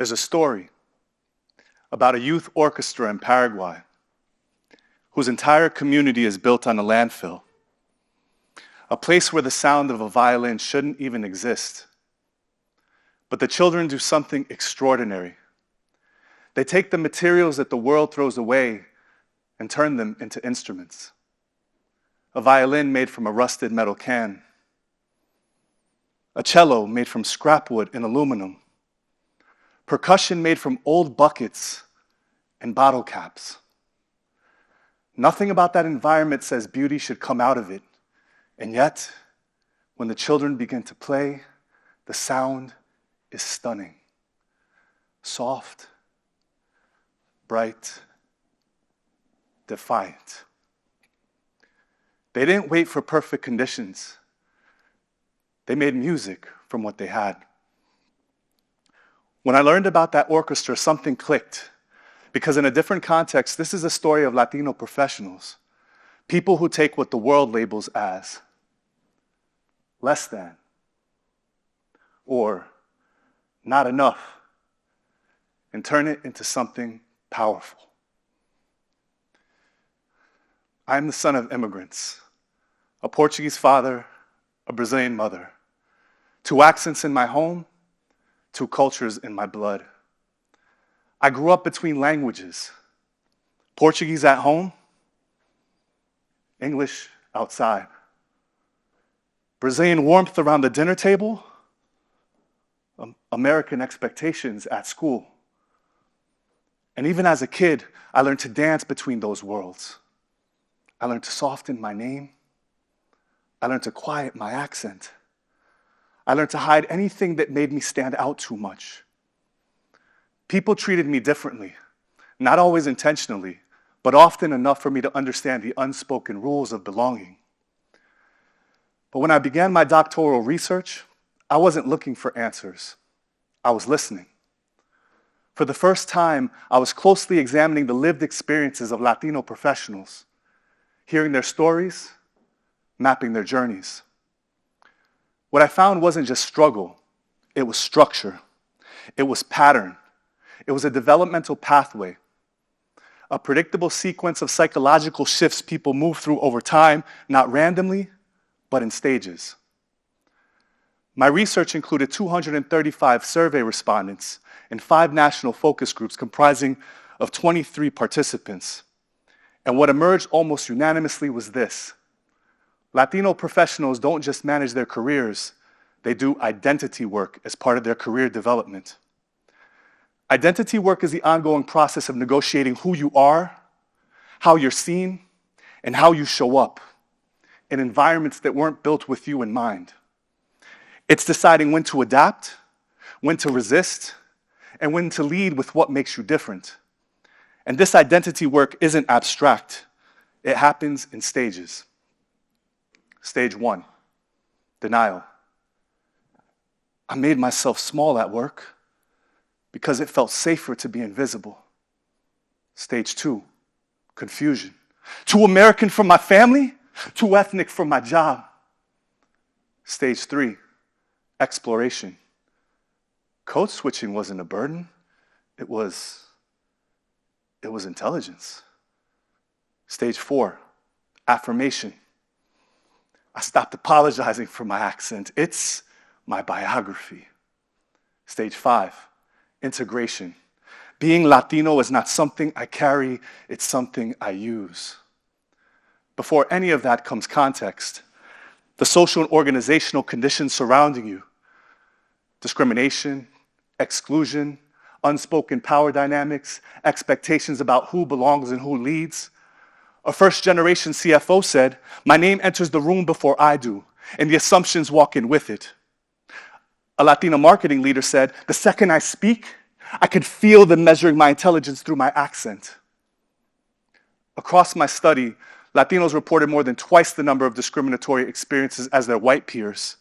There's a story about a youth orchestra in Paraguay whose entire community is built on a landfill, a place where the sound of a violin shouldn't even exist. But the children do something extraordinary. They take the materials that the world throws away and turn them into instruments. A violin made from a rusted metal can, a cello made from scrap wood and aluminum, percussion made from old buckets and bottle caps. Nothing about that environment says beauty should come out of it. And yet, when the children begin to play, the sound is stunning. Soft, bright, defiant. They didn't wait for perfect conditions. They made music from what they had. When I learned about that orchestra, something clicked. Because in a different context, this is a story of Latino professionals, people who take what the world labels as less than or not enough and turn it into something powerful. I'm the son of immigrants, a Portuguese father, a Brazilian mother, 2 accents in my home, 2 cultures in my blood. I grew up between languages, Portuguese at home, English outside. Brazilian warmth around the dinner table, American expectations at school. And even as a kid, I learned to dance between those worlds. I learned to soften my name. I learned to quiet my accent. I learned to hide anything that made me stand out too much. People treated me differently, not always intentionally, but often enough for me to understand the unspoken rules of belonging. But when I began my doctoral research, I wasn't looking for answers. I was listening. For the first time, I was closely examining the lived experiences of Latino professionals, hearing their stories, mapping their journeys. What I found wasn't just struggle, it was structure. It was pattern. It was a developmental pathway, a predictable sequence of psychological shifts people move through over time, not randomly, but in stages. My research included 235 survey respondents and 5 national focus groups comprising of 23 participants. And what emerged almost unanimously was this: Latino professionals don't just manage their careers, they do identity work as part of their career development. Identity work is the ongoing process of negotiating who you are, how you're seen, and how you show up in environments that weren't built with you in mind. It's deciding when to adapt, when to resist, and when to lead with what makes you different. And this identity work isn't abstract. It happens in stages. Stage 1, denial. I made myself small at work because it felt safer to be invisible. Stage 2, confusion. Too American for my family, too ethnic for my job. Stage 3, exploration. Code switching wasn't a burden, it was intelligence. Stage 4, affirmation. I stopped apologizing for my accent. It's my biography. Stage 5, integration. Being Latino is not something I carry, it's something I use. Before any of that comes context, the social and organizational conditions surrounding you, discrimination, exclusion, unspoken power dynamics, expectations about who belongs and who leads. A first-generation CFO said, "My name enters the room before I do, and the assumptions walk in with it." A Latina marketing leader said, "The second I speak, I could feel them measuring my intelligence through my accent." Across my study, Latinos reported more than twice the number of discriminatory experiences as their white peers,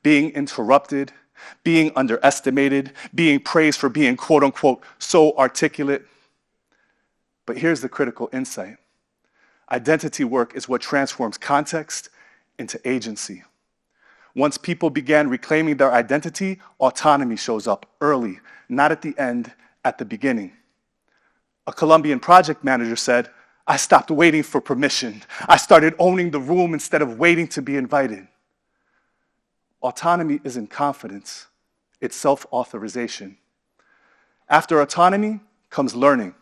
being interrupted, being underestimated, being praised for being quote-unquote so articulate. But here's the critical insight. Identity work is what transforms context into agency. Once people began reclaiming their identity, autonomy shows up early, not at the end, at the beginning. A Colombian project manager said, I stopped waiting for permission. I started owning the room instead of waiting to be invited. Autonomy isn't confidence, it's self-authorization. After autonomy comes learning.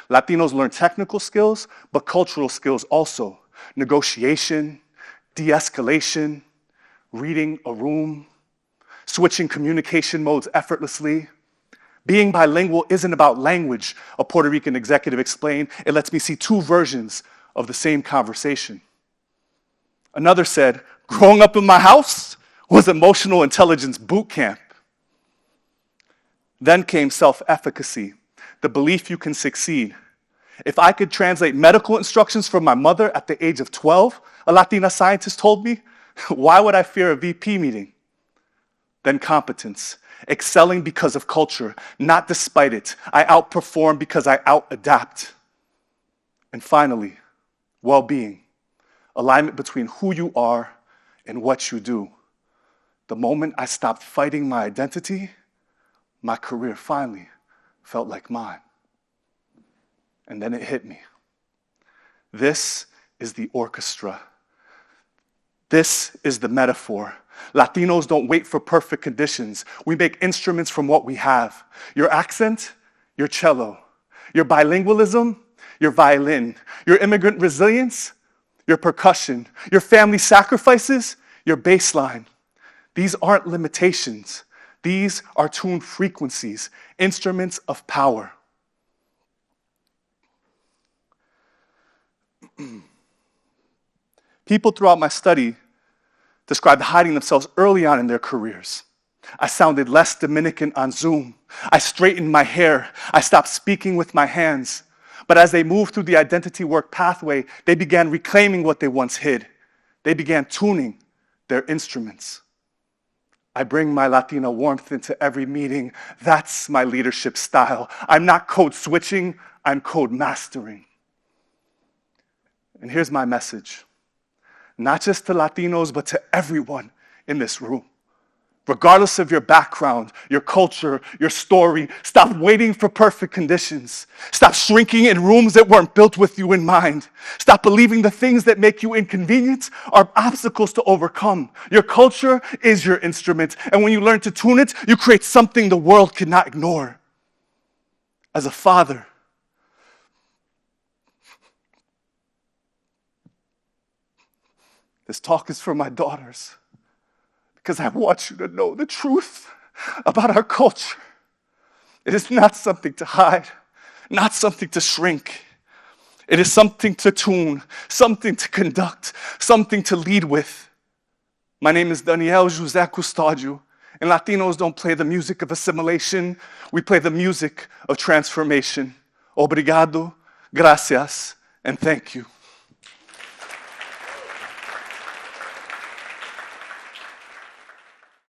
Latinos learn technical skills, but cultural skills also. Negotiation, de-escalation, reading a room, switching communication modes effortlessly. Being bilingual isn't about language, a Puerto Rican executive explained. It lets me see two versions of the same conversation. Another said, growing up in my house was emotional intelligence boot camp. Then came self-efficacy, the belief you can succeed. If I could translate medical instructions from my mother at the age of 12, a Latina scientist told me, why would I fear a VP meeting? Then competence, excelling because of culture, not despite it. I outperform because I out-adapt. And finally, well-being, alignment between who you are and what you do. The moment I stopped fighting my identity, my career finally felt like mine. And then it hit me. This is the orchestra. This is the metaphor. Latinos don't wait for perfect conditions. We make instruments from what we have. Your accent, your cello. Your bilingualism, your violin. Your immigrant resilience, your percussion. Your family sacrifices, your bass line. These aren't limitations. These are tuned frequencies, instruments of power. People throughout my study described hiding themselves early on in their careers. I sounded less Dominican on Zoom. I straightened my hair. I stopped speaking with my hands. But as they moved through the identity work pathway, they began reclaiming what they once hid. They began tuning their instruments. I bring my Latina warmth into every meeting. That's my leadership style. I'm not code switching, I'm code mastering. And here's my message. Not just to Latinos, but to everyone in this room. Regardless of your background, your culture, your story, stop waiting for perfect conditions. Stop shrinking in rooms that weren't built with you in mind. Stop believing the things that make you inconvenient are obstacles to overcome. Your culture is your instrument, and when you learn to tune it, you create something the world cannot ignore. As a father, this talk is for my daughters. Because I want you to know the truth about our culture. It is not something to hide, not something to shrink. It is something to tune, something to conduct, something to lead with. My name is Daniel José Custódio, and Latinos don't play the music of assimilation. We play the music of transformation. Obrigado, gracias, and thank you.